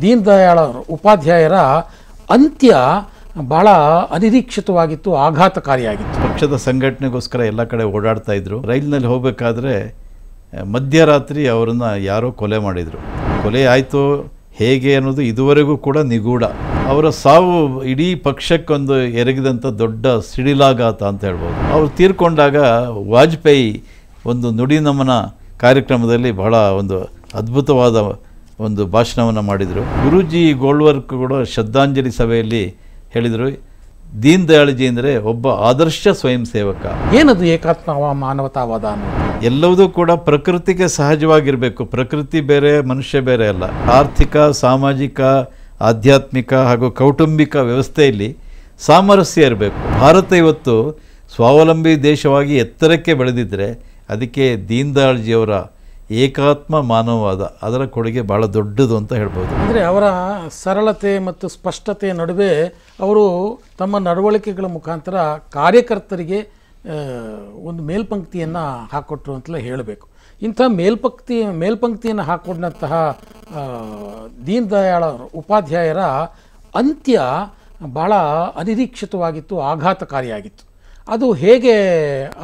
ದೀನ್ ದಯಾಳ್ ಉಪಾಧ್ಯಾಯರ ಅಂತ್ಯ ಬಹಳ ಅನಿರೀಕ್ಷಿತವಾಗಿತ್ತು, ಆಘಾತಕಾರಿಯಾಗಿತ್ತು. ಪಕ್ಷದ ಸಂಘಟನೆಗೋಸ್ಕರ ಎಲ್ಲ ಕಡೆ ಓಡಾಡ್ತಾ ಇದ್ರು. ರೈಲಿನಲ್ಲಿ ಹೋಗಬೇಕಾದ್ರೆ ಮಧ್ಯರಾತ್ರಿ ಅವರನ್ನು ಯಾರೋ ಕೊಲೆ ಮಾಡಿದರು. ಕೊಲೆ ಆಯಿತು ಹೇಗೆ ಅನ್ನೋದು ಇದುವರೆಗೂ ಕೂಡ ನಿಗೂಢ. ಅವರ ಸಾವು ಇಡೀ ಪಕ್ಷಕ್ಕೊಂದು ಎರಗಿದಂಥ ದೊಡ್ಡ ಸಿಡಿಲಾಘಾತ ಅಂತ ಹೇಳ್ಬೋದು. ಅವರು ತೀರ್ಕೊಂಡಾಗ ವಾಜಪೇಯಿ ಒಂದು ನುಡಿ ನಮನ ಕಾರ್ಯಕ್ರಮದಲ್ಲಿ ಬಹಳ ಒಂದು ಅದ್ಭುತವಾದ ಒಂದು ಭಾಷಣವನ್ನು ಮಾಡಿದರು. ಗುರೂಜಿ ಗೋಲ್ವರ್ಕ್ ಕೂಡ ಶ್ರದ್ಧಾಂಜಲಿ ಸಭೆಯಲ್ಲಿ ಹೇಳಿದರು, ದೀನ್ ದಯಾಳ್ಜಿ ಅಂದರೆ ಒಬ್ಬ ಆದರ್ಶ ಸ್ವಯಂ ಸೇವಕ. ಏನದು ಏಕಾತ್ಮ ಮಾನವತಾವಾದ ಅನ್ನೋದು? ಎಲ್ಲವೂ ಕೂಡ ಪ್ರಕೃತಿಗೆ ಸಹಜವಾಗಿರಬೇಕು. ಪ್ರಕೃತಿ ಬೇರೆ, ಮನುಷ್ಯ ಬೇರೆ ಅಲ್ಲ. ಆರ್ಥಿಕ, ಸಾಮಾಜಿಕ, ಆಧ್ಯಾತ್ಮಿಕ ಹಾಗೂ ಕೌಟುಂಬಿಕ ವ್ಯವಸ್ಥೆಯಲ್ಲಿ ಸಾಮರಸ್ಯ ಇರಬೇಕು. ಭಾರತ ಇವತ್ತು ಸ್ವಾವಲಂಬಿ ದೇಶವಾಗಿ ಎತ್ತರಕ್ಕೆ ಬೆಳೆದಿದ್ದರೆ ಅದಕ್ಕೆ ದೀನ್ ದಯಾಳ್ಜಿಯವರ ಏಕಾತ್ಮ ಮಾನವವಾದ ಅದರ ಕೊಡುಗೆ ಭಾಳ ದೊಡ್ಡದು ಅಂತ ಹೇಳ್ಬೋದು. ಅಂದರೆ ಅವರ ಸರಳತೆ ಮತ್ತು ಸ್ಪಷ್ಟತೆಯ ನಡುವೆ ಅವರು ತಮ್ಮ ನಡವಳಿಕೆಗಳ ಮುಖಾಂತರ ಕಾರ್ಯಕರ್ತರಿಗೆ ಒಂದು ಮೇಲ್ಪಂಕ್ತಿಯನ್ನು ಹಾಕ್ಕೊಟ್ರು ಅಂತಲೇ ಹೇಳಬೇಕು. ಇಂಥ ಮೇಲ್ಪಂಕ್ತಿಯನ್ನು ಹಾಕ್ಕೊಂಡಂತಹ ದೀನ್ ದಯಾಳ್ ಉಪಾಧ್ಯಾಯರ ಅಂತ್ಯ ಬಹಳ ಅನಿರೀಕ್ಷಿತವಾಗಿತ್ತು, ಆಘಾತಕಾರಿಯಾಗಿತ್ತು. ಅದು ಹೇಗೆ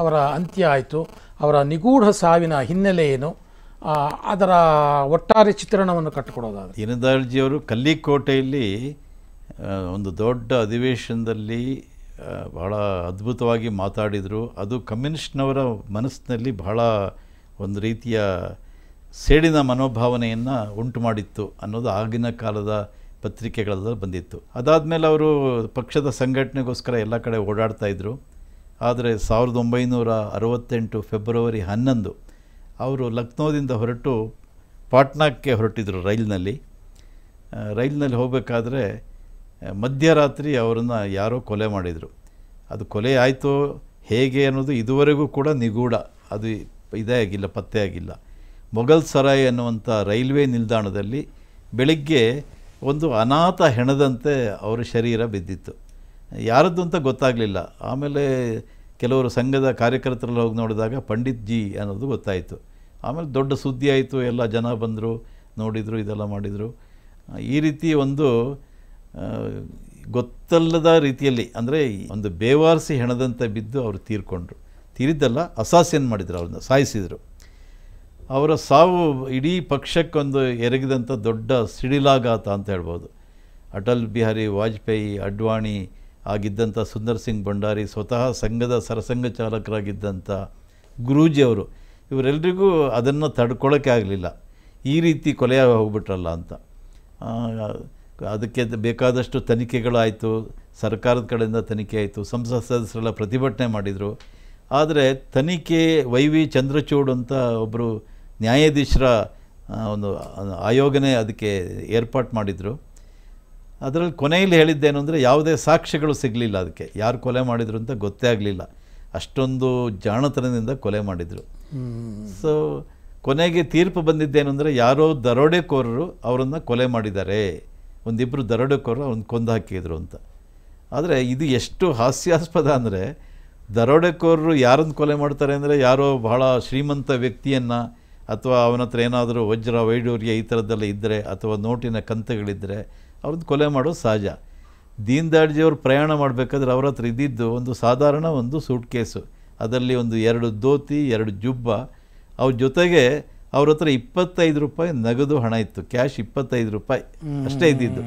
ಅವರ ಅಂತ್ಯ ಆಯಿತು, ಅವರ ನಿಗೂಢ ಸಾವಿನ ಹಿನ್ನೆಲೆ ಏನು, ಅದರ ಒಟ್ಟಾರೆ ಚಿತ್ರಣವನ್ನು ಕಟ್ಟಿಕೊಡೋದಾದರೆ. ದೀನ್ ದಯಾಳ್ಜಿಯವರು ಕಲ್ಲಿಕೋಟೆಯಲ್ಲಿ ಒಂದು ದೊಡ್ಡ ಅಧಿವೇಶನದಲ್ಲಿ ಬಹಳ ಅದ್ಭುತವಾಗಿ ಮಾತಾಡಿದರು. ಅದು ಕಮ್ಯುನಿಸ್ಟ್ನವರ ಮನಸ್ಸಿನಲ್ಲಿ ಬಹಳ ಒಂದು ರೀತಿಯ ಸೇಡಿನ ಮನೋಭಾವನೆಯನ್ನು ಉಂಟು ಮಾಡಿತ್ತು ಅನ್ನೋದು ಆಗಿನ ಕಾಲದ ಪತ್ರಿಕೆಗಳಲ್ಲಿ ಬಂದಿತ್ತು. ಅದಾದಮೇಲೆ ಅವರು ಪಕ್ಷದ ಸಂಘಟನೆಗೋಸ್ಕರ ಎಲ್ಲ ಕಡೆ ಓಡಾಡ್ತಾ ಇದ್ದರು. ಆದರೆ 1968 ಫೆಬ್ರವರಿ 11 ಅವರು ಲಕ್ನೋದಿಂದ ಹೊರಟು ಪಾಟ್ನಾಕ್ಕೆ ಹೊರಟಿದ್ರು ರೈಲಿನಲ್ಲಿ ಹೋಗಬೇಕಾದ್ರೆ ಮಧ್ಯರಾತ್ರಿ ಅವರನ್ನು ಯಾರೋ ಕೊಲೆ ಮಾಡಿದರು. ಅದು ಕೊಲೆ ಆಯಿತು ಹೇಗೆ ಅನ್ನೋದು ಇದುವರೆಗೂ ಕೂಡ ನಿಗೂಢ. ಅದು ಇದೇ ಆಗಿಲ್ಲ, ಪತ್ತೆ ಆಗಿಲ್ಲ. ಮೊಘಲ್ ಸರಾಯ್ ಅನ್ನುವಂಥ ರೈಲ್ವೆ ನಿಲ್ದಾಣದಲ್ಲಿ ಬೆಳಿಗ್ಗೆ ಒಂದು ಅನಾಥ ಹೆಣದಂತೆ ಅವರ ಶರೀರ ಬಿದ್ದಿತ್ತು. ಯಾರದ್ದು ಅಂತ ಗೊತ್ತಾಗಲಿಲ್ಲ. ಆಮೇಲೆ ಕೆಲವರು ಸಂಘದ ಕಾರ್ಯಕರ್ತರಲ್ಲಿ ಹೋಗಿ ನೋಡಿದಾಗ ಪಂಡಿತ್ ಜಿ ಅನ್ನೋದು ಗೊತ್ತಾಯಿತು. ಆಮೇಲೆ ದೊಡ್ಡ ಸುದ್ದಿ ಆಯಿತು, ಎಲ್ಲ ಜನ ಬಂದರು, ನೋಡಿದರು, ಇದೆಲ್ಲ ಮಾಡಿದರು. ಈ ರೀತಿ ಒಂದು ಗೊತ್ತಲ್ಲದ ರೀತಿಯಲ್ಲಿ, ಅಂದರೆ ಒಂದು ಬೇವಾರಿಸಿ ಹೆಣದಂತೆ ಬಿದ್ದು ಅವರು ತೀರಿದ್ದಲ್ಲ, ಅಸಾಸಿನ್ ಮಾಡಿದರು, ಅವ್ರನ್ನ ಸಾಯಿಸಿದರು. ಅವರ ಸಾವು ಇಡೀ ಪಕ್ಷಕ್ಕೊಂದು ಎರಗಿದಂಥ ದೊಡ್ಡ ಸಿಡಿಲಾಘಾತ ಅಂತ ಹೇಳ್ಬೋದು. ಅಟಲ್ ಬಿಹಾರಿ ವಾಜಪೇಯಿ, ಅಡ್ವಾಣಿ ಆಗಿದ್ದಂಥ ಸುಂದರ್ ಸಿಂಗ್ ಭಂಡಾರಿ, ಸ್ವತಃ ಸಂಘದ ಸರಸಂಘ ಚಾಲಕರಾಗಿದ್ದಂಥ ಗುರೂಜಿಯವರು, ಇವರೆಲ್ಲರಿಗೂ ಅದನ್ನು ತಡ್ಕೊಳ್ಳೋಕ್ಕೆ ಆಗಲಿಲ್ಲ. ಈ ರೀತಿ ಕೊಲೆಯಾಗಿ ಹೋಗ್ಬಿಟ್ರಲ್ಲ ಅಂತ. ಅದಕ್ಕೆ ಬೇಕಾದಷ್ಟು ತನಿಖೆಗಳಾಯಿತು, ಸರ್ಕಾರದ ಕಡೆಯಿಂದ ತನಿಖೆ ಆಯಿತು, ಸಂಸತ್ ಸದಸ್ಯರೆಲ್ಲ ಪ್ರತಿಭಟನೆ ಮಾಡಿದರು. ಆದರೆ ತನಿಖೆ ವಿ ಚಂದ್ರಚೂಡ್ ಅಂತ ಒಬ್ಬರು ನ್ಯಾಯಾಧೀಶರ ಒಂದು ಆಯೋಗನೇ ಅದಕ್ಕೆ ಏರ್ಪಾಟ್ ಮಾಡಿದರು. ಅದರಲ್ಲಿ ಕೊನೆಯಲ್ಲಿ ಹೇಳಿದ್ದೇನು ಅಂದರೆ ಯಾವುದೇ ಸಾಕ್ಷ್ಯಗಳು ಸಿಗಲಿಲ್ಲ, ಅದಕ್ಕೆ ಯಾರು ಕೊಲೆ ಮಾಡಿದರು ಅಂತ ಗೊತ್ತೇ ಆಗಲಿಲ್ಲ. ಅಷ್ಟೊಂದು ಜಾಣತನದಿಂದ ಕೊಲೆ ಮಾಡಿದರು. ಸೊ ಕೊನೆಗೆ ತೀರ್ಪು ಬಂದಿದ್ದೇನು ಅಂದರೆ ಯಾರೋ ದರೋಡೆಕೋರರು ಅವರನ್ನು ಕೊಲೆ ಮಾಡಿದ್ದಾರೆ, ಒಂದಿಬ್ಬರು ದರೋಡೆಕೋರರು ಅವ್ರನ್ನ ಕೊಂದು ಹಾಕಿದ್ರು ಅಂತ. ಆದರೆ ಇದು ಎಷ್ಟು ಹಾಸ್ಯಾಸ್ಪದ ಅಂದರೆ, ದರೋಡೆಕೋರರು ಯಾರನ್ನು ಕೊಲೆ ಮಾಡ್ತಾರೆ ಅಂದರೆ ಯಾರೋ ಬಹಳ ಶ್ರೀಮಂತ ವ್ಯಕ್ತಿಯನ್ನು, ಅಥವಾ ಅವನ ಹತ್ರ ಏನಾದರೂ ವಜ್ರ ವೈಡೂರ್ಯ ಈ ಥರದ್ದೆಲ್ಲ ಇದ್ದರೆ, ಅಥವಾ ನೋಟಿನ ಕಂತೆಗಳಿದ್ದರೆ ಅವ್ರದ್ದು ಕೊಲೆ ಮಾಡೋದು ಸಹಜ. ದೀನ್ ದಯಾಳ್ಜಿಯವರು ಪ್ರಯಾಣ ಮಾಡಬೇಕಾದ್ರೆ ಅವ್ರ ಹತ್ರ ಇದ್ದಿದ್ದು ಒಂದು ಸಾಧಾರಣ ಒಂದು ಸೂಟ್ ಕೇಸು, ಅದರಲ್ಲಿ ಒಂದು 2 ಧೋತಿ, 2 ಜುಬ್ಬ, ಅವ್ರ ಜೊತೆಗೆ ಅವ್ರ ಹತ್ರ 25 ರೂಪಾಯಿ ನಗದು ಹಣ ಇತ್ತು. ಕ್ಯಾಶ್ 25 ರೂಪಾಯಿ ಅಷ್ಟೇ ಇದ್ದಿದ್ದು.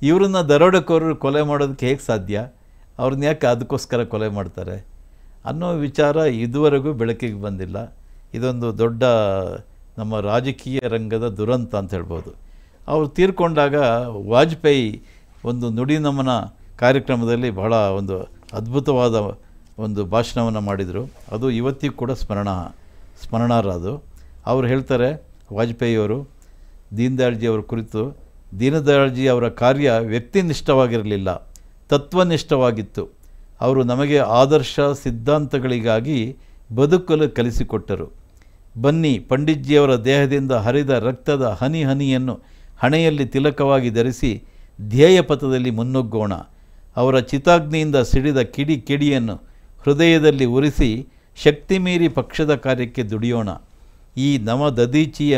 ಇವರನ್ನ ದರೋಡೆಕೋರರು ಕೊಲೆ ಮಾಡೋದಕ್ಕೆ ಹೇಗೆ ಸಾಧ್ಯ? ಅವ್ರನ್ನ ಯಾಕೆ ಅದಕ್ಕೋಸ್ಕರ ಕೊಲೆ ಮಾಡ್ತಾರೆ ಅನ್ನೋ ವಿಚಾರ ಇದುವರೆಗೂ ಬೆಳಕಿಗೆ ಬಂದಿಲ್ಲ. ಇದೊಂದು ದೊಡ್ಡ ನಮ್ಮ ರಾಜಕೀಯ ರಂಗದ ದುರಂತ ಅಂತ ಹೇಳ್ಬೋದು. ಅವರು ತೀರ್ಕೊಂಡಾಗ ವಾಜಪೇಯಿ ಒಂದು ನುಡಿ ನಮನ ಕಾರ್ಯಕ್ರಮದಲ್ಲಿ ಬಹಳ ಒಂದು ಅದ್ಭುತವಾದ ಒಂದು ಭಾಷಣವನ್ನು ಮಾಡಿದರು. ಅದು ಇವತ್ತಿಗೂ ಕೂಡ ಸ್ಮರಣಾರ್ಹ. ಅದು ಅವರು ಹೇಳ್ತಾರೆ, ವಾಜಪೇಯಿಯವರು ದೀನ್ ದಯಾಳ್ಜಿಯವರ ಕುರಿತು, ದೀನ್ ದಯಾಳ್ಜಿ ಅವರ ಕಾರ್ಯ ವ್ಯಕ್ತಿನಿಷ್ಠವಾಗಿರಲಿಲ್ಲ, ತತ್ವನಿಷ್ಠವಾಗಿತ್ತು. ಅವರು ನಮಗೆ ಆದರ್ಶ ಸಿದ್ಧಾಂತಗಳಿಗಾಗಿ ಬದುಕಲು ಕಲಿಸಿಕೊಟ್ಟರು. ಬನ್ನಿ, ಪಂಡಿತ್ಜಿಯವರ ದೇಹದಿಂದ ಹರಿದ ರಕ್ತದ ಹನಿ ಹನಿಯನ್ನು ಹಣೆಯಲ್ಲಿ ತಿಲಕವಾಗಿ ಧರಿಸಿ ಧ್ಯೇಯ ಪಥದಲ್ಲಿ ಮುನ್ನುಗ್ಗೋಣ. ಅವರ ಚಿತಾಗ್ನಿಯಿಂದ ಸಿಡಿದ ಕಿಡಿಯನ್ನು ಹೃದಯದಲ್ಲಿ ಉರಿಸಿ ಶಕ್ತಿ ಮೀರಿ ಪಕ್ಷದ ಕಾರ್ಯಕ್ಕೆ ದುಡಿಯೋಣ. ಈ ನವದದೀಚಿಯ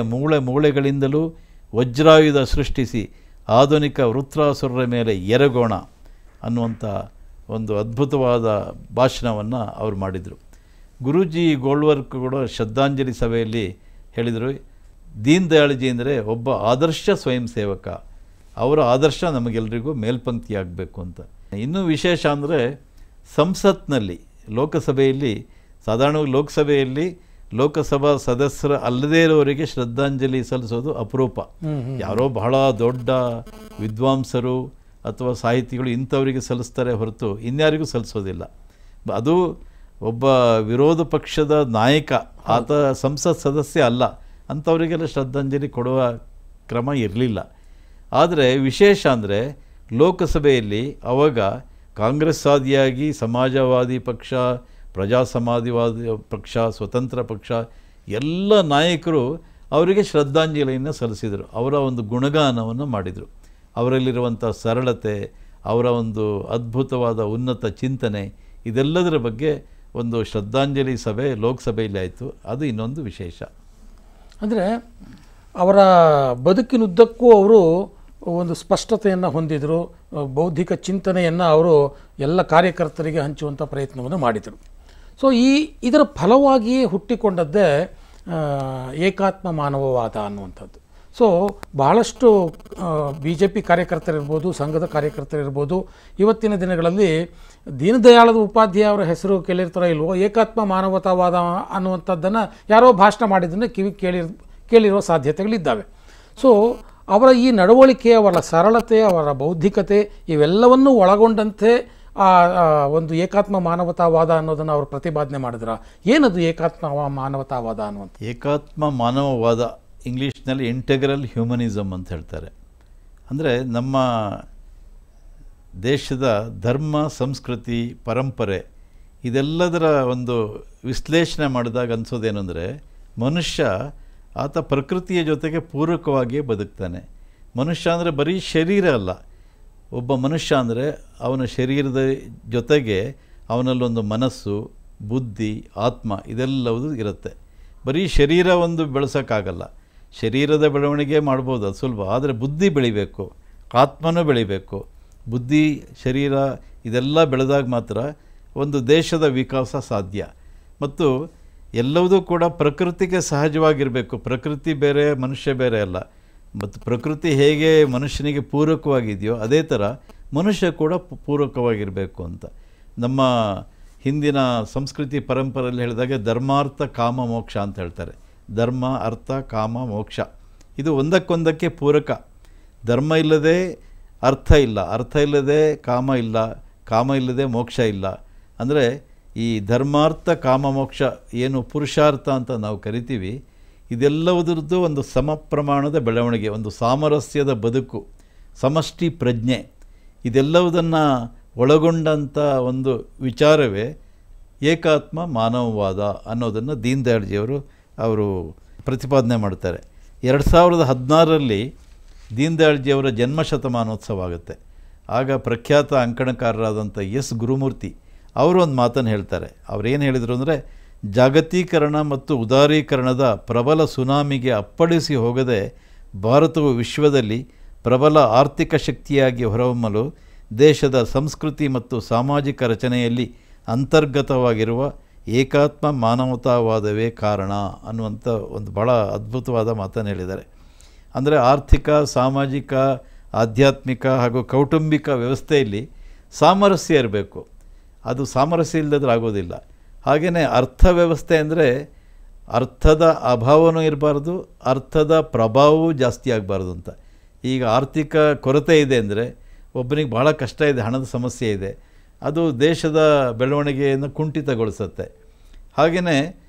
ಮೂಳೆಗಳಿಂದಲೂ ವಜ್ರಾಯುಧ ಸೃಷ್ಟಿಸಿ ಆಧುನಿಕ ವೃತ್ರಾಸುರರ ಮೇಲೆ ಎರಗೋಣ ಅನ್ನುವಂಥ ಒಂದು ಅದ್ಭುತವಾದ ಭಾಷಣವನ್ನು ಅವರು ಮಾಡಿದರು. ಗುರೂಜಿ ಗೋಲ್ವರ್ಕ್ ಕೂಡ ಶ್ರದ್ಧಾಂಜಲಿ ಸಭೆಯಲ್ಲಿ ಹೇಳಿದರು, ದೀನ್ ದಯಾಳ್ಜಿ ಅಂದರೆ ಒಬ್ಬ ಆದರ್ಶ ಸ್ವಯಂ ಸೇವಕ, ಅವರ ಆದರ್ಶ ನಮಗೆಲ್ಲರಿಗೂ ಮೇಲ್ಪಂಕ್ತಿಯಾಗಬೇಕು ಅಂತ. ಇನ್ನೂ ವಿಶೇಷ ಅಂದರೆ ಸಂಸತ್ನಲ್ಲಿ ಲೋಕಸಭೆಯಲ್ಲಿ ಸಾಧಾರಣವಾಗಿ ಲೋಕಸಭಾ ಸದಸ್ಯರ ಅಲ್ಲದೇ ಇರೋರಿಗೆ ಶ್ರದ್ಧಾಂಜಲಿ ಸಲ್ಲಿಸೋದು ಅಪರೂಪ. ಯಾರೋ ಬಹಳ ದೊಡ್ಡ ವಿದ್ವಾಂಸರು ಅಥವಾ ಸಾಹಿತಿಗಳು ಇಂಥವರಿಗೆ ಸಲ್ಲಿಸ್ತಾರೆ ಹೊರತು ಇನ್ಯಾರಿಗೂ ಸಲ್ಲಿಸೋದಿಲ್ಲ. ಅದು ಒಬ್ಬ ವಿರೋಧ ಪಕ್ಷದ ನಾಯಕ, ಆತ ಸಂಸತ್ ಸದಸ್ಯ ಅಲ್ಲ, ಅಂಥವರಿಗೆಲ್ಲ ಶ್ರದ್ಧಾಂಜಲಿ ಕೊಡುವ ಕ್ರಮ ಇರಲಿಲ್ಲ. ಆದರೆ ವಿಶೇಷ ಅಂದರೆ ಲೋಕಸಭೆಯಲ್ಲಿ ಅವಾಗ ಕಾಂಗ್ರೆಸ್ ಆದಿಯಾಗಿ ಸಮಾಜವಾದಿ ಪಕ್ಷ, ಪ್ರಜಾಸಮಾಜವಾದಿ ಪಕ್ಷ, ಸ್ವತಂತ್ರ ಪಕ್ಷ ಎಲ್ಲ ನಾಯಕರು ಅವರಿಗೆ ಶ್ರದ್ಧಾಂಜಲಿಯನ್ನು ಸಲ್ಲಿಸಿದರು. ಅವರ ಒಂದು ಗುಣಗಾನವನ್ನು ಮಾಡಿದರು. ಅವರಲ್ಲಿರುವಂಥ ಸರಳತೆ, ಅವರ ಒಂದು ಅದ್ಭುತವಾದ ಉನ್ನತ ಚಿಂತನೆ, ಇದೆಲ್ಲದರ ಬಗ್ಗೆ ಒಂದು ಶ್ರದ್ಧಾಂಜಲಿ ಸಭೆ ಲೋಕಸಭೆಯಲ್ಲಿ ಆಯಿತು. ಅದು ಇನ್ನೊಂದು ವಿಶೇಷ. ಅಂದರೆ ಅವರ ಬದುಕಿನುದ್ದಕ್ಕೂ ಅವರು ಒಂದು ಸ್ಪಷ್ಟತೆಯನ್ನು ಹೊಂದಿದರು. ಬೌದ್ಧಿಕ ಚಿಂತನೆಯನ್ನು ಅವರು ಎಲ್ಲ ಕಾರ್ಯಕರ್ತರಿಗೆ ಹಂಚುವಂಥ ಪ್ರಯತ್ನವನ್ನು ಮಾಡಿದರು. ಸೊ ಇದರ ಫಲವಾಗಿಯೇ ಹುಟ್ಟಿಕೊಂಡದ್ದೇ ಏಕಾತ್ಮ ಮಾನವವಾದ ಅನ್ನುವಂಥದ್ದು. ಸೊ ಬಹಳಷ್ಟು BJP ಕಾರ್ಯಕರ್ತರಿರ್ಬೋದು, ಸಂಘದ ಕಾರ್ಯಕರ್ತರಿರ್ಬೋದು, ಇವತ್ತಿನ ದಿನಗಳಲ್ಲಿ ದೀನದಯಾಳದ ಉಪಾಧ್ಯಾಯ ಅವರ ಹೆಸರು ಕೇಳಿರ್ತಾರೋ ಇಲ್ವೋ, ಏಕಾತ್ಮ ಮಾನವತಾವಾದ ಅನ್ನುವಂಥದ್ದನ್ನು ಯಾರೋ ಭಾಷಣ ಮಾಡಿದ್ದನ್ನು ಕೇಳಿರುವ ಸಾಧ್ಯತೆಗಳಿದ್ದಾವೆ. ಸೊ ಅವರ ಈ ನಡವಳಿಕೆ, ಅವರ ಸರಳತೆ, ಅವರ ಬೌದ್ಧಿಕತೆ ಇವೆಲ್ಲವನ್ನೂ ಒಳಗೊಂಡಂತೆ ಒಂದು ಏಕಾತ್ಮ ಮಾನವತಾವಾದ ಅನ್ನೋದನ್ನು ಅವರು ಪ್ರತಿಪಾದನೆ ಮಾಡಿದ್ರ. ಏನದು ಏಕಾತ್ಮ ಮಾನವತಾವಾದ ಅನ್ನುವಂಥ? ಏಕಾತ್ಮ ಮಾನವವಾದ ಇಂಗ್ಲೀಷ್ನಲ್ಲಿ ಇಂಟೆಗ್ರಲ್ ಹ್ಯೂಮನಿಸಮ್ ಅಂತ ಹೇಳ್ತಾರೆ. ಅಂದರೆ ನಮ್ಮ ದೇಶದ ಧರ್ಮ, ಸಂಸ್ಕೃತಿ, ಪರಂಪರೆ ಇದೆಲ್ಲದರ ಒಂದು ವಿಶ್ಲೇಷಣೆ ಮಾಡಿದಾಗ ಅನಿಸೋದೇನು ಅಂದರೆ, ಮನುಷ್ಯ ಆತ ಪ್ರಕೃತಿಯ ಜೊತೆಗೆ ಪೂರಕವಾಗಿಯೇ ಬದುಕ್ತಾನೆ. ಮನುಷ್ಯ ಅಂದರೆ ಬರೀ ಶರೀರ ಅಲ್ಲ. ಒಬ್ಬ ಮನುಷ್ಯ ಅಂದರೆ ಅವನ ಶರೀರದ ಜೊತೆಗೆ ಅವನಲ್ಲೊಂದು ಮನಸ್ಸು, ಬುದ್ಧಿ, ಆತ್ಮ ಇದೆಲ್ಲವೂ ಇರುತ್ತೆ. ಬರೀ ಶರೀರ ಒಂದು ಬೆಳೆಸೋಕ್ಕಾಗಲ್ಲ. ಶರೀರದ ಬೆಳವಣಿಗೆ ಮಾಡ್ಬೋದು, ಅದು ಸುಲಭ. ಆದರೆ ಬುದ್ಧಿ ಬೆಳಿಬೇಕು, ಆತ್ಮನೂ ಬೆಳಿಬೇಕು. ಬುದ್ಧಿ, ಶರೀರ ಇದೆಲ್ಲ ಬೆಳೆದಾಗ ಮಾತ್ರ ಒಂದು ದೇಶದ ವಿಕಾಸ ಸಾಧ್ಯ. ಮತ್ತು ಎಲ್ಲವೂ ಕೂಡ ಪ್ರಕೃತಿಗೆ ಸಹಜವಾಗಿರಬೇಕು. ಪ್ರಕೃತಿ ಬೇರೆ, ಮನುಷ್ಯ ಬೇರೆ ಅಲ್ಲ. ಮತ್ತು ಪ್ರಕೃತಿ ಹೇಗೆ ಮನುಷ್ಯನಿಗೆ ಪೂರಕವಾಗಿದೆಯೋ ಅದೇ ಥರ ಮನುಷ್ಯ ಕೂಡ ಪೂರಕವಾಗಿರಬೇಕು ಅಂತ. ನಮ್ಮ ಹಿಂದಿನ ಸಂಸ್ಕೃತಿ ಪರಂಪರೆಯಲ್ಲಿ ಹೇಳಿದಾಗ ಧರ್ಮಾರ್ಥ ಕಾಮ ಮೋಕ್ಷ ಅಂತ ಹೇಳ್ತಾರೆ. ಧರ್ಮ, ಅರ್ಥ, ಕಾಮ, ಮೋಕ್ಷ ಇದು ಒಂದಕ್ಕೊಂದಕ್ಕೆ ಪೂರಕ. ಧರ್ಮ ಇಲ್ಲದೆ ಅರ್ಥ ಇಲ್ಲ, ಅರ್ಥ ಇಲ್ಲದೆ ಕಾಮ ಇಲ್ಲ, ಕಾಮ ಇಲ್ಲದೆ ಮೋಕ್ಷ ಇಲ್ಲ. ಅಂದರೆ ಈ ಧರ್ಮಾರ್ಥ ಕಾಮ ಮೋಕ್ಷ ಏನು ಪುರುಷಾರ್ಥ ಅಂತ ನಾವು ಕರಿತೀವಿ, ಇದೆಲ್ಲವುದ್ರದ್ದು ಒಂದು ಸಮ ಪ್ರಮಾಣದ ಬೆಳವಣಿಗೆ, ಒಂದು ಸಾಮರಸ್ಯದ ಬದುಕು, ಸಮಷ್ಟಿ ಪ್ರಜ್ಞೆ, ಇದೆಲ್ಲವುದನ್ನು ಒಳಗೊಂಡಂಥ ಒಂದು ವಿಚಾರವೇ ಏಕಾತ್ಮ ಮಾನವವಾದ ಅನ್ನೋದನ್ನು ದೀನ್ ದಯಾಳ್ಜಿಯವರು ಪ್ರತಿಪಾದನೆ ಮಾಡ್ತಾರೆ. 2016ರಲ್ಲಿ ದೀನ್ ದಯಾಳ್ಜಿಯವರ ಜನ್ಮಶತಮಾನೋತ್ಸವ ಆಗುತ್ತೆ. ಆಗ ಪ್ರಖ್ಯಾತ ಅಂಕಣಕಾರರಾದಂಥ ಎಸ್ ಗುರುಮೂರ್ತಿ ಅವರು ಒಂದು ಮಾತನ್ನು ಹೇಳ್ತಾರೆ. ಅವರೇನು ಹೇಳಿದರು ಅಂದರೆ, ಜಾಗತೀಕರಣ ಮತ್ತು ಉದಾರೀಕರಣದ ಪ್ರಬಲ ಸುನಾಮಿಗೆ ಅಪ್ಪಳಿಸಿ ಹೋಗದೆ ಭಾರತವು ವಿಶ್ವದಲ್ಲಿ ಪ್ರಬಲ ಆರ್ಥಿಕ ಶಕ್ತಿಯಾಗಿ ಹೊರಹೊಮ್ಮಲು ದೇಶದ ಸಂಸ್ಕೃತಿ ಮತ್ತು ಸಾಮಾಜಿಕ ರಚನೆಯಲ್ಲಿ ಅಂತರ್ಗತವಾಗಿರುವ ಏಕಾತ್ಮ ಮಾನವತಾವಾದವೇ ಕಾರಣ ಅನ್ನುವಂಥ ಒಂದು ಭಾಳ ಅದ್ಭುತವಾದ ಮಾತನ್ನು ಹೇಳಿದ್ದಾರೆ. ಅಂದರೆ ಆರ್ಥಿಕ, ಸಾಮಾಜಿಕ, ಆಧ್ಯಾತ್ಮಿಕ ಹಾಗೂ ಕೌಟುಂಬಿಕ ವ್ಯವಸ್ಥೆಯಲ್ಲಿ ಸಾಮರಸ್ಯ ಇರಬೇಕು. ಅದು ಸಾಮರಸ್ಯ ಇಲ್ಲದ್ರೆ ಆಗೋದಿಲ್ಲ. ಹಾಗೆಯೇ ಅರ್ಥ ವ್ಯವಸ್ಥೆ ಅಂದರೆ ಅರ್ಥದ ಅಭಾವನೂ ಇರಬಾರ್ದು, ಅರ್ಥದ ಪ್ರಭಾವವೂ ಜಾಸ್ತಿ ಆಗಬಾರ್ದು ಅಂತ. ಈಗ ಆರ್ಥಿಕ ಕೊರತೆ ಇದೆ ಅಂದರೆ ಒಬ್ಬನಿಗೆ ಭಾಳ ಕಷ್ಟ ಇದೆ, ಹಣದ ಸಮಸ್ಯೆ ಇದೆ, ಅದು ದೇಶದ ಬೆಳವಣಿಗೆಯನ್ನು ಕುಂಠಿತಗೊಳಿಸುತ್ತೆ. ಹಾಗೆಯೇ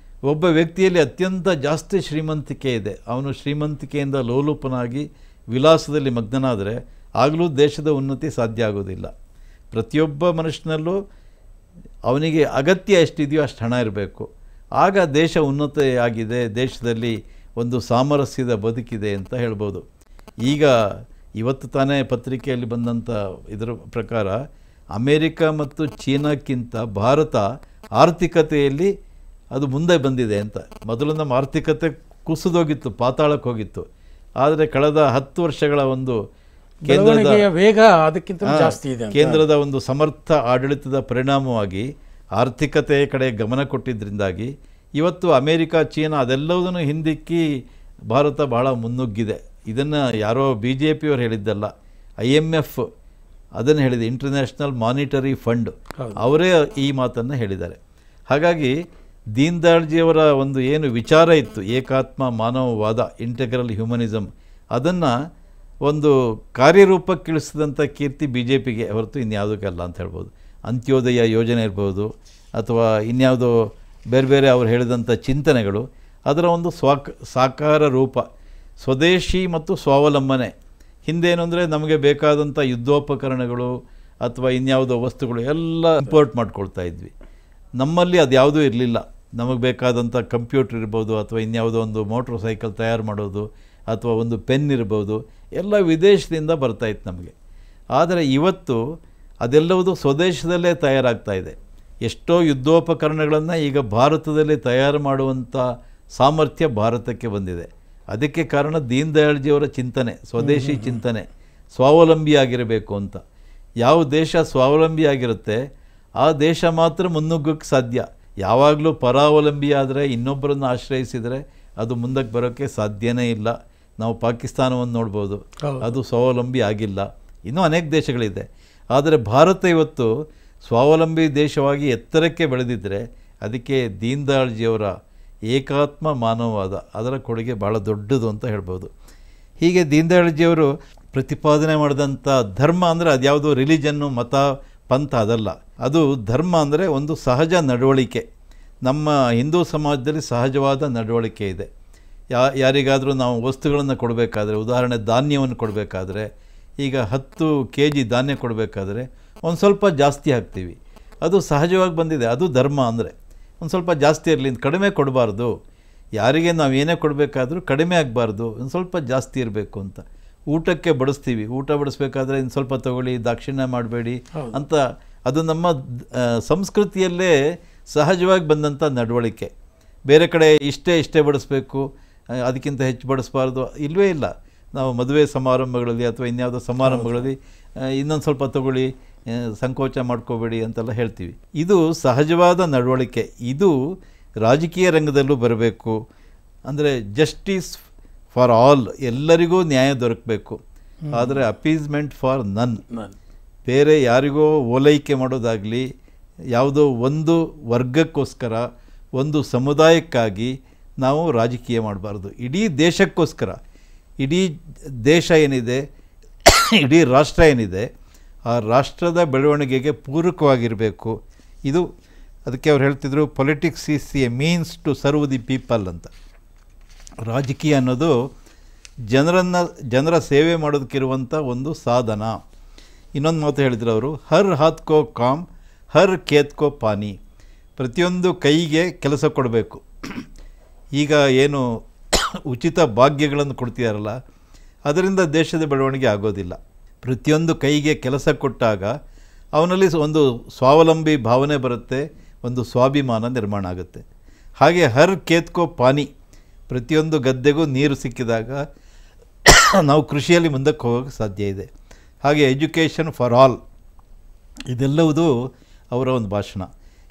ಒಬ್ಬ ವ್ಯಕ್ತಿಯಲ್ಲಿ ಅತ್ಯಂತ ಜಾಸ್ತಿ ಶ್ರೀಮಂತಿಕೆ ಇದೆ, ಅವನು ಶ್ರೀಮಂತಿಕೆಯಿಂದ ಲೋಲುಪನಾಗಿ ವಿಲಾಸದಲ್ಲಿ ಮಗ್ನನಾದರೆ ಆಗಲೂ ದೇಶದ ಉನ್ನತಿ ಸಾಧ್ಯ ಆಗೋದಿಲ್ಲ. ಪ್ರತಿಯೊಬ್ಬ ಮನುಷ್ಯನಲ್ಲೂ ಅವನಿಗೆ ಅಗತ್ಯ ಎಷ್ಟಿದೆಯೋ ಅಷ್ಟು ಹಣ ಇರಬೇಕು. ಆಗ ದೇಶ ಉನ್ನತಿಯಾಗಿದೆ, ದೇಶದಲ್ಲಿ ಒಂದು ಸಾಮರಸ್ಯದ ಬದುಕಿದೆ ಅಂತ ಹೇಳ್ಬೋದು. ಈಗ ಇವತ್ತು ತಾನೇ ಪತ್ರಿಕೆಯಲ್ಲಿ ಬಂದಂಥ ಇದರ ಪ್ರಕಾರ ಅಮೇರಿಕ ಮತ್ತು ಚೀನಾಕ್ಕಿಂತ ಭಾರತ ಆರ್ಥಿಕತೆಯಲ್ಲಿ ಅದು ಮುಂದೆ ಬಂದಿದೆ ಅಂತ. ಮೊದಲು ನಮ್ಮ ಆರ್ಥಿಕತೆ ಕುಸಿದೋಗಿತ್ತು, ಪಾತಾಳಕ್ಕೆ ಹೋಗಿತ್ತು. ಆದರೆ ಕಳೆದ 10 ವರ್ಷಗಳ ಒಂದು ಬೆಳವಣಿಗೆಯ ವೇಗ ಅದಕ್ಕಿಂತ ಜಾಸ್ತಿ ಇದೆ. ಕೇಂದ್ರದ ಒಂದು ಸಮರ್ಥ ಆಡಳಿತದ ಪರಿಣಾಮವಾಗಿ ಆರ್ಥಿಕತೆಯ ಕಡೆ ಗಮನ ಕೊಟ್ಟಿದ್ದರಿಂದಾಗಿ ಇವತ್ತು ಅಮೇರಿಕಾ, ಚೀನಾ ಅದೆಲ್ಲವುದನ್ನು ಹಿಂದಿಕ್ಕಿ ಭಾರತ ಬಹಳ ಮುನ್ನುಗ್ಗಿದೆ. ಇದನ್ನು ಯಾರೋ BJP ಅವರು ಹೇಳಿದ್ದಲ್ಲ, IMF ಅದನ್ನು ಹೇಳಿದೆ, ಇಂಟರ್ನ್ಯಾಷನಲ್ ಮಾನಿಟರಿ ಫಂಡ್ ಅವರೇ ಈ ಮಾತನ್ನು ಹೇಳಿದ್ದಾರೆ. ಹಾಗಾಗಿ ದೀನ್ ದಯಾಳ್ಜಿಯವರ ಒಂದು ಏನು ವಿಚಾರ ಇತ್ತು, ಏಕಾತ್ಮ ಮಾನವವಾದ, ಇಂಟೆಗ್ರಲ್ ಹ್ಯೂಮನಿಸಮ್, ಅದನ್ನು ಒಂದು ಕಾರ್ಯರೂಪಕ್ಕಿಳಿಸಿದಂಥ ಕೀರ್ತಿ BJPಗೆ ಹೊರತು ಇನ್ಯಾವುದಕ್ಕಲ್ಲ ಅಂತ ಹೇಳ್ಬೋದು. ಅಂತ್ಯೋದಯ ಯೋಜನೆ ಇರ್ಬೋದು ಅಥವಾ ಇನ್ಯಾವುದೋ ಬೇರೆ ಬೇರೆ ಅವರು ಹೇಳಿದಂಥ ಚಿಂತನೆಗಳು ಅದರ ಒಂದು ಸಾಕಾರ ರೂಪ. ಸ್ವದೇಶಿ ಮತ್ತು ಸ್ವಾವಲಂಬನೆ. ಹಿಂದೇನು ಅಂದರೆ ನಮಗೆ ಬೇಕಾದಂಥ ಯುದ್ಧೋಪಕರಣಗಳು ಅಥವಾ ಇನ್ಯಾವುದೋ ವಸ್ತುಗಳು ಎಲ್ಲ ಇಂಪೋರ್ಟ್ ಮಾಡ್ಕೊಳ್ತಾ ಇದ್ವಿ. ನಮ್ಮಲ್ಲಿ ಅದು ಯಾವುದೂ ಇರಲಿಲ್ಲ. ನಮಗೆ ಬೇಕಾದಂಥ ಕಂಪ್ಯೂಟರ್ ಇರ್ಬೋದು ಅಥವಾ ಇನ್ಯಾವುದೋ ಒಂದು ಮೋಟ್ರ್ ಸೈಕಲ್ ತಯಾರು ಮಾಡೋದು ಅಥವಾ ಒಂದು ಪೆನ್ ಇರ್ಬೋದು, ಎಲ್ಲ ವಿದೇಶದಿಂದ ಬರ್ತಾಯಿತ್ತು ನಮಗೆ. ಆದರೆ ಇವತ್ತು ಅದೆಲ್ಲವುದು ಸ್ವದೇಶದಲ್ಲೇ ತಯಾರಾಗ್ತಾ ಇದೆ. ಎಷ್ಟೋ ಯುದ್ಧೋಪಕರಣಗಳನ್ನು ಈಗ ಭಾರತದಲ್ಲಿ ತಯಾರು ಮಾಡುವಂಥ ಸಾಮರ್ಥ್ಯ ಭಾರತಕ್ಕೆ ಬಂದಿದೆ. ಅದಕ್ಕೆ ಕಾರಣ ದೀನ್ ದಯಾಳ್ಜಿಯವರ ಚಿಂತನೆ, ಸ್ವದೇಶಿ ಚಿಂತನೆ, ಸ್ವಾವಲಂಬಿಯಾಗಿರಬೇಕು ಅಂತ. ಯಾವ ದೇಶ ಸ್ವಾವಲಂಬಿಯಾಗಿರುತ್ತೆ ಆ ದೇಶ ಮಾತ್ರ ಮುನ್ನುಗ್ಗೋಕ್ಕೆ ಸಾಧ್ಯ. ಯಾವಾಗಲೂ ಪರಾವಲಂಬಿ ಆದರೆ, ಇನ್ನೊಬ್ಬರನ್ನು ಆಶ್ರಯಿಸಿದರೆ ಅದು ಮುಂದಕ್ಕೆ ಬರೋಕ್ಕೆ ಸಾಧ್ಯನೇ ಇಲ್ಲ. ನಾವು ಪಾಕಿಸ್ತಾನವನ್ನು ನೋಡ್ಬೋದು, ಅದು ಸ್ವಾವಲಂಬಿ ಆಗಿಲ್ಲ. ಇನ್ನೂ ಅನೇಕ ದೇಶಗಳಿದೆ. ಆದರೆ ಭಾರತ ಇವತ್ತು ಸ್ವಾವಲಂಬಿ ದೇಶವಾಗಿ ಎತ್ತರಕ್ಕೆ ಬೆಳೆದಿದ್ದರೆ ಅದಕ್ಕೆ ದೀನ್ ದಯಾಳ್ಜಿಯವರ ಏಕಾತ್ಮ ಮಾನವವಾದ ಅದರ ಕೊಡುಗೆ ಭಾಳ ದೊಡ್ಡದು ಅಂತ ಹೇಳ್ಬೋದು. ಹೀಗೆ ದೀನ್ ದಯಾಳ್ಜಿಯವರು ಪ್ರತಿಪಾದನೆ ಮಾಡಿದಂಥ ಧರ್ಮ ಅಂದರೆ ಅದ್ಯಾವುದು ರಿಲಿಜನ್ನು, ಮತ, ಪಂಥ ಅದಲ್ಲ. ಅದು ಧರ್ಮ ಅಂದರೆ ಒಂದು ಸಹಜ ನಡವಳಿಕೆ. ನಮ್ಮ ಹಿಂದೂ ಸಮಾಜದಲ್ಲಿ ಸಹಜವಾದ ನಡವಳಿಕೆ ಇದೆ. ಯಾರಿಗಾದರೂ ನಾವು ವಸ್ತುಗಳನ್ನು ಕೊಡಬೇಕಾದ್ರೆ, ಉದಾಹರಣೆ ಧಾನ್ಯವನ್ನು ಕೊಡಬೇಕಾದ್ರೆ, ಈಗ 10 kg ಧಾನ್ಯ ಕೊಡಬೇಕಾದ್ರೆ ಒಂದು ಸ್ವಲ್ಪ ಜಾಸ್ತಿ ಹಾಕ್ತೀವಿ. ಅದು ಸಹಜವಾಗಿ ಬಂದಿದೆ. ಅದು ಧರ್ಮ ಅಂದರೆ ಒಂದು ಸ್ವಲ್ಪ ಜಾಸ್ತಿ ಇರಲಿ, ಕಡಿಮೆ ಕೊಡಬಾರ್ದು. ಯಾರಿಗೆ ನಾವು ಏನೇ ಕೊಡಬೇಕಾದ್ರೂ ಕಡಿಮೆ ಆಗಬಾರ್ದು, ಒಂದು ಸ್ವಲ್ಪ ಜಾಸ್ತಿ ಇರಬೇಕು ಅಂತ. ಊಟಕ್ಕೆ ಬಡಿಸ್ತೀವಿ, ಊಟ ಬಡಿಸ್ಬೇಕಾದ್ರೆ ಇನ್ನು ಸ್ವಲ್ಪ ತೊಗೊಳ್ಳಿ, ದಾಕ್ಷಿಣ್ಯ ಮಾಡಬೇಡಿ ಅಂತ. ಅದು ನಮ್ಮ ಸಂಸ್ಕೃತಿಯಲ್ಲೇ ಸಹಜವಾಗಿ ಬಂದಂಥ ನಡವಳಿಕೆ. ಬೇರೆ ಕಡೆ ಇಷ್ಟೇ ಬಡಿಸ್ಬೇಕು, ಅದಕ್ಕಿಂತ ಹೆಚ್ಚು ಬಡಿಸ್ಬಾರ್ದು, ಇಲ್ಲವೇ ಇಲ್ಲ. ನಾವು ಮದುವೆ ಸಮಾರಂಭಗಳಲ್ಲಿ ಅಥವಾ ಇನ್ಯಾವುದೋ ಸಮಾರಂಭಗಳಲ್ಲಿ ಇನ್ನೊಂದು ಸ್ವಲ್ಪ ತೊಗೊಳ್ಳಿ, ಸಂಕೋಚ ಮಾಡ್ಕೋಬೇಡಿ ಅಂತೆಲ್ಲ ಹೇಳ್ತೀವಿ. ಇದು ಸಹಜವಾದ ನಡವಳಿಕೆ. ಇದು ರಾಜಕೀಯ ರಂಗದಲ್ಲೂ ಬರಬೇಕು. ಅಂದರೆ ಜಸ್ಟಿಸ್ ಫಾರ್ ಆಲ್, ಎಲ್ಲರಿಗೂ ನ್ಯಾಯ ದೊರಕಬೇಕು. ಆದರೆ ಅಪೀಸ್ಮೆಂಟ್ ಫಾರ್ ನನ್, ಬೇರೆ ಯಾರಿಗೋ ಓಲೈಕೆ ಮಾಡೋದಾಗಲಿ, ಯಾವುದೋ ಒಂದು ವರ್ಗಕ್ಕೋಸ್ಕರ, ಒಂದು ಸಮುದಾಯಕ್ಕಾಗಿ ನಾವು ರಾಜಕೀಯ ಮಾಡಬಾರ್ದು. ಇಡೀ ದೇಶಕ್ಕೋಸ್ಕರ, ಇಡೀ ದೇಶ ಏನಿದೆ, ಇಡೀ ರಾಷ್ಟ್ರ ಏನಿದೆ, ಆ ರಾಷ್ಟ್ರದ ಬೆಳವಣಿಗೆಗೆ ಪೂರಕವಾಗಿರಬೇಕು. ಇದು ಅದಕ್ಕೆ ಅವ್ರು ಹೇಳ್ತಿದ್ರು, politics is a means to serve the people ಅಂತ. ರಾಜಕೀಯ ಅನ್ನೋದು ಜನರ ಸೇವೆ ಮಾಡೋದಕ್ಕಿರುವಂಥ ಒಂದು ಸಾಧನ. ಇನ್ನೊಂದು ಮಾತು ಹೇಳಿದ್ರು ಅವರು, ಹರ್ ಹಾತ್ ಕೋ ಕಾಮ್, ಹರ್ ಖೇತ್ ಕೋ ಪಾನಿ. ಪ್ರತಿಯೊಂದು ಕೈಗೆ ಕೆಲಸ ಕೊಡಬೇಕು. ಈಗ ಏನು ಉಚಿತ ಭಾಗ್ಯಗಳನ್ನು ಕೊಡ್ತಿದಾರಲ್ಲ, ಅದರಿಂದ ದೇಶದ ಬೆಳವಣಿಗೆ ಆಗೋದಿಲ್ಲ. ಪ್ರತಿಯೊಂದು ಕೈಗೆ ಕೆಲಸ ಕೊಟ್ಟಾಗ ಅವನಲ್ಲಿ ಒಂದು ಸ್ವಾವಲಂಬಿ ಭಾವನೆ ಬರುತ್ತೆ, ಒಂದು ಸ್ವಾಭಿಮಾನ ನಿರ್ಮಾಣ ಆಗುತ್ತೆ. ಹಾಗೆ ಹರ್ ಖೇತ್ಕೋ ಪಾನಿ, ಪ್ರತಿಯೊಂದು ಗದ್ದೆಗೂ ನೀರು ಸಿಕ್ಕಿದಾಗ ನಾವು ಕೃಷಿಯಲ್ಲಿ ಮುಂದಕ್ಕೆ ಹೋಗೋಕ್ಕೆ ಸಾಧ್ಯ ಇದೆ. ಹಾಗೆ ಎಜುಕೇಷನ್ ಫಾರ್ ಆಲ್, ಇದೆಲ್ಲವುದು ಅವರ ಒಂದು ಭಾಷಣ.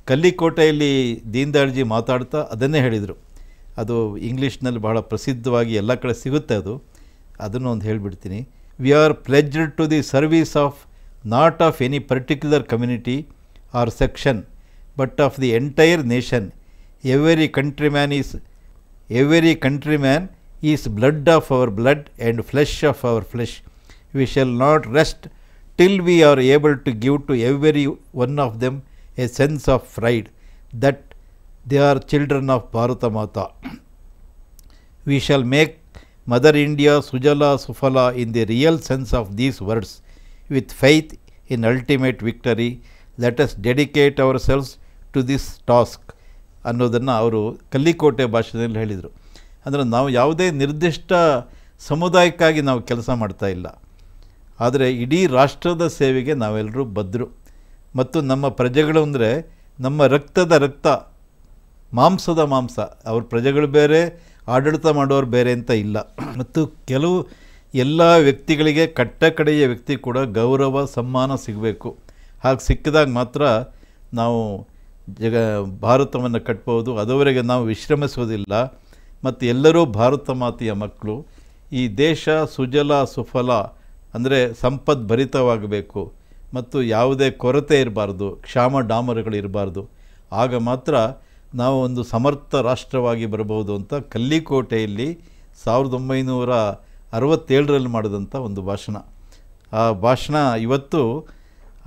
ಕಲ್ಲಿಕೋಟೆಯಲ್ಲಿ ದೀನ್ ದಯಾಳ್ಜಿ ಮಾತಾಡ್ತಾ ಅದನ್ನೇ ಹೇಳಿದರು. ಅದು ಇಂಗ್ಲೀಷ್ನಲ್ಲಿ ಬಹಳ ಪ್ರಸಿದ್ಧವಾಗಿ ಎಲ್ಲ ಕಡೆ ಸಿಗುತ್ತೆ. ಅದನ್ನು ಒಂದು ಹೇಳಿಬಿಡ್ತೀನಿ. We are pledged to the service of not of any particular community or section, but of the entire nation. Every countryman is blood of our blood and flesh of our flesh. We shall not rest till we are able to give to every one of them a sense of pride that they are children of Bharata Mata. We shall make Mother India Sujala Sufala in the real sense of these words. With faith in ultimate victory, let us dedicate ourselves to this task. ಅನ್ನೋದನ್ನು ಅವರು ಕಲ್ಲಿಕೋಟೆ ಭಾಷೆಯಲ್ಲಿ ಹೇಳಿದರು. ಅಂದರೆ ನಾವು ಯಾವುದೇ ನಿರ್ದಿಷ್ಟ ಸಮುದಾಯಕ್ಕಾಗಿ ನಾವು ಕೆಲಸ ಮಾಡ್ತಾ ಇಲ್ಲ, ಆದರೆ ಇಡೀ ರಾಷ್ಟ್ರದ ಸೇವೆಗೆ ನಾವೆಲ್ಲರೂ ಬದ್ಧರು. ಮತ್ತು ನಮ್ಮ ಪ್ರಜೆಗಳು ಅಂದರೆ ನಮ್ಮ ರಕ್ತದ ರಕ್ತ, ಮಾಂಸದ ಮಾಂಸ. ಅವ್ರ ಪ್ರಜೆಗಳು ಬೇರೆ, ಆಡಳಿತ ಮಾಡೋರು ಬೇರೆ ಅಂತ ಇಲ್ಲ. ಮತ್ತು ಕೆಲವು ಎಲ್ಲ ವ್ಯಕ್ತಿಗಳಿಗೆ ಕಟ್ಟ ಕಡೆಯ ವ್ಯಕ್ತಿ ಕೂಡ ಗೌರವ ಸಮ್ಮಾನ ಸಿಗಬೇಕು. ಹಾಗೆ ಸಿಕ್ಕಿದಾಗ ಮಾತ್ರ ನಾವು ಭಾರತವನ್ನು ಕಟ್ಬೋದು. ಅದುವರೆಗೆ ನಾವು ವಿಶ್ರಮಿಸೋದಿಲ್ಲ. ಮತ್ತು ಎಲ್ಲರೂ ಭಾರತ ಮಾತೆಯ ಮಕ್ಕಳು. ಈ ದೇಶ ಸುಜಲ ಸುಫಲ ಅಂದರೆ ಸಂಪದ್ಭರಿತವಾಗಬೇಕು ಮತ್ತು ಯಾವುದೇ ಕೊರತೆ ಇರಬಾರ್ದು, ಕ್ಷಾಮ ಡಾಮರುಗಳಿರಬಾರ್ದು. ಆಗ ಮಾತ್ರ ನಾವು ಒಂದು ಸಮರ್ಥ ರಾಷ್ಟ್ರವಾಗಿ ಬರಬಹುದು ಅಂತ ಕಲ್ಲಿಕೋಟೆಯಲ್ಲಿ 1967ರಲ್ಲಿ ಮಾಡಿದಂಥ ಒಂದು ಭಾಷಣ. ಆ ಭಾಷಣ ಇವತ್ತು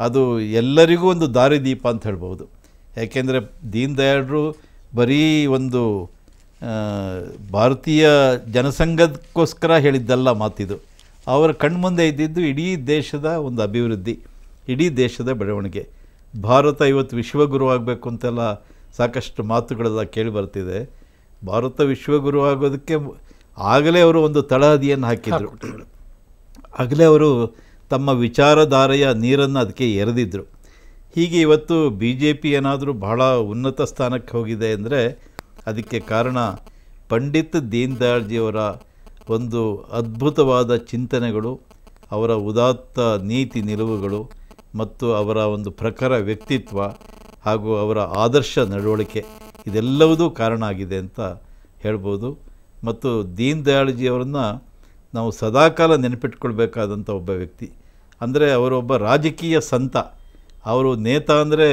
ಅದು ಎಲ್ಲರಿಗೂ ಒಂದು ದಾರಿದೀಪ ಅಂತ ಹೇಳ್ಬೋದು. ಯಾಕೆಂದರೆ ದೀನ್ ದಯಾಳರು ಬರೀ ಒಂದು ಭಾರತೀಯ ಜನಸಂಘಕ್ಕೋಸ್ಕರ ಹೇಳಿದ್ದಲ್ಲ ಮಾತಿದು. ಅವರ ಕಣ್ಮುಂದೆ ಇದ್ದಿದ್ದು ಇಡೀ ದೇಶದ ಒಂದು ಅಭಿವೃದ್ಧಿ, ಇಡೀ ದೇಶದ ಬೆಳವಣಿಗೆ. ಭಾರತ ಇವತ್ತು ವಿಶ್ವಗುರು ಆಗಬೇಕು ಅಂತೆಲ್ಲ ಸಾಕಷ್ಟು ಮಾತುಗಳೆಲ್ಲ ಕೇಳಿ ಬರ್ತಿದೆ. ಭಾರತ ವಿಶ್ವಗುರು ಆಗೋದಕ್ಕೆ ಆಗಲೇ ಅವರು ಒಂದು ತಳಹದಿಯನ್ನು ಹಾಕಿದರು. ಆಗಲೇ ಅವರು ತಮ್ಮ ವಿಚಾರಧಾರೆಯ ನೀರನ್ನು ಅದಕ್ಕೆ ಎರೆದಿದ್ದರು. ಹೀಗೆ ಇವತ್ತು BJP ಏನಾದರೂ ಬಹಳ ಉನ್ನತ ಸ್ಥಾನಕ್ಕೆ ಹೋಗಿದೆ ಅಂದರೆ ಅದಕ್ಕೆ ಕಾರಣ ಪಂಡಿತ್ ದೀನ್ ದಯಾಳ್ಜಿಯವರ ಒಂದು ಅದ್ಭುತವಾದ ಚಿಂತನೆಗಳು, ಅವರ ಉದಾತ್ತ ನೀತಿ ನಿಲುವುಗಳು ಮತ್ತು ಅವರ ಒಂದು ಪ್ರಖರ ವ್ಯಕ್ತಿತ್ವ ಹಾಗೂ ಅವರ ಆದರ್ಶ ನಡವಳಿಕೆ ಇದೆಲ್ಲವುದೂ ಕಾರಣ ಆಗಿದೆ ಅಂತ ಹೇಳ್ಬೋದು. ಮತ್ತು ದೀನ್ ದಯಾಳ್ಜಿಯವರನ್ನು ನಾವು ಸದಾಕಾಲ ನೆನಪಿಟ್ಕೊಳ್ಬೇಕಾದಂಥ ಒಬ್ಬ ವ್ಯಕ್ತಿ. ಅಂದರೆ ಅವರೊಬ್ಬ ರಾಜಕೀಯ ಸಂತ. ಅವರು ನೇತಾ ಅಂದರೆ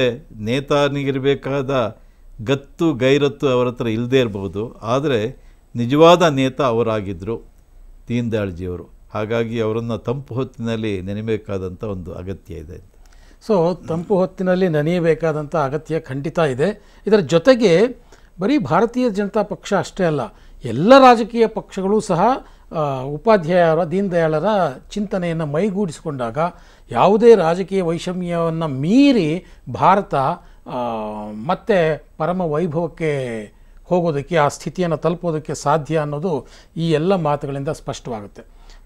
ನೇತಾನಿಗಿರಬೇಕಾದ ಗತ್ತು ಗೈರತ್ತು ಅವರ ಹತ್ರ ಇಲ್ಲದೇ ಇರ್ಬೋದು, ಆದರೆ ನಿಜವಾದ ನೇತಾ ಅವರಾಗಿದ್ದರು ದೀನ್ ದಯಾಳ್ಜಿಯವರು. ಹಾಗಾಗಿ ಅವರನ್ನು ತಂಪು ಹೊತ್ತಿನಲ್ಲಿ ನೆನೆಯಬೇಕಾದಂಥ ಒಂದು ಅಗತ್ಯ ಇದೆ. ಸೊ ತಂಪು ಹೊತ್ತಿನಲ್ಲಿ ನೆನೆಯಬೇಕಾದಂಥ ಅಗತ್ಯ ಖಂಡಿತ ಇದೆ. ಇದರ ಜೊತೆಗೆ ಬರೀ ಭಾರತೀಯ ಜನತಾ ಪಕ್ಷ ಅಷ್ಟೇ ಅಲ್ಲ, ಎಲ್ಲ ರಾಜಕೀಯ ಪಕ್ಷಗಳು ಸಹ ಉಪಾಧ್ಯಾಯರ ದೀನ್ ದಯಾಳರ ಚಿಂತನೆಯನ್ನು ಮೈಗೂಡಿಸಿಕೊಂಡಾಗ ಯಾವುದೇ ರಾಜಕೀಯ ವೈಷಮ್ಯವನ್ನು ಮೀರಿ ಭಾರತ ಮತ್ತೆ ಪರಮ ವೈಭವಕ್ಕೆ ಹೋಗೋದಕ್ಕೆ, ಆ ಸ್ಥಿತಿಯನ್ನು ತಲುಪೋದಕ್ಕೆ ಸಾಧ್ಯ ಅನ್ನೋದು ಈ ಎಲ್ಲ ಮಾತುಗಳಿಂದ ಸ್ಪಷ್ಟವಾಗುತ್ತೆ.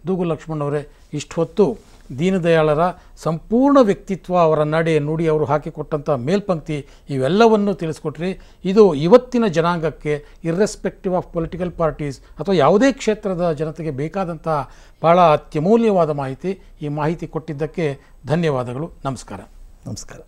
ದೂಗು ಲಕ್ಷ್ಮಣ್ ಅವರೇ, ಇಷ್ಟು ಹೊತ್ತು ದೀನದಯಾಳರ ಸಂಪೂರ್ಣ ವ್ಯಕ್ತಿತ್ವ, ಅವರ ನಡೆ ನುಡಿ, ಅವರು ಹಾಕಿಕೊಟ್ಟಂಥ ಮೇಲ್ಪಂಕ್ತಿ ಇವೆಲ್ಲವನ್ನು ತಿಳಿಸ್ಕೊಟ್ರಿ. ಇದು ಇವತ್ತಿನ ಜನಾಂಗಕ್ಕೆ ಇರ್ರೆಸ್ಪೆಕ್ಟಿವ್ ಆಫ್ ಪೊಲಿಟಿಕಲ್ ಪಾರ್ಟೀಸ್ ಅಥವಾ ಯಾವುದೇ ಕ್ಷೇತ್ರದ ಜನತೆಗೆ ಬೇಕಾದಂಥ ಭಾಳ ಅತ್ಯಮೂಲ್ಯವಾದ ಮಾಹಿತಿ. ಈ ಮಾಹಿತಿ ಕೊಟ್ಟಿದ್ದಕ್ಕೆ ಧನ್ಯವಾದಗಳು. ನಮಸ್ಕಾರ. ನಮಸ್ಕಾರ.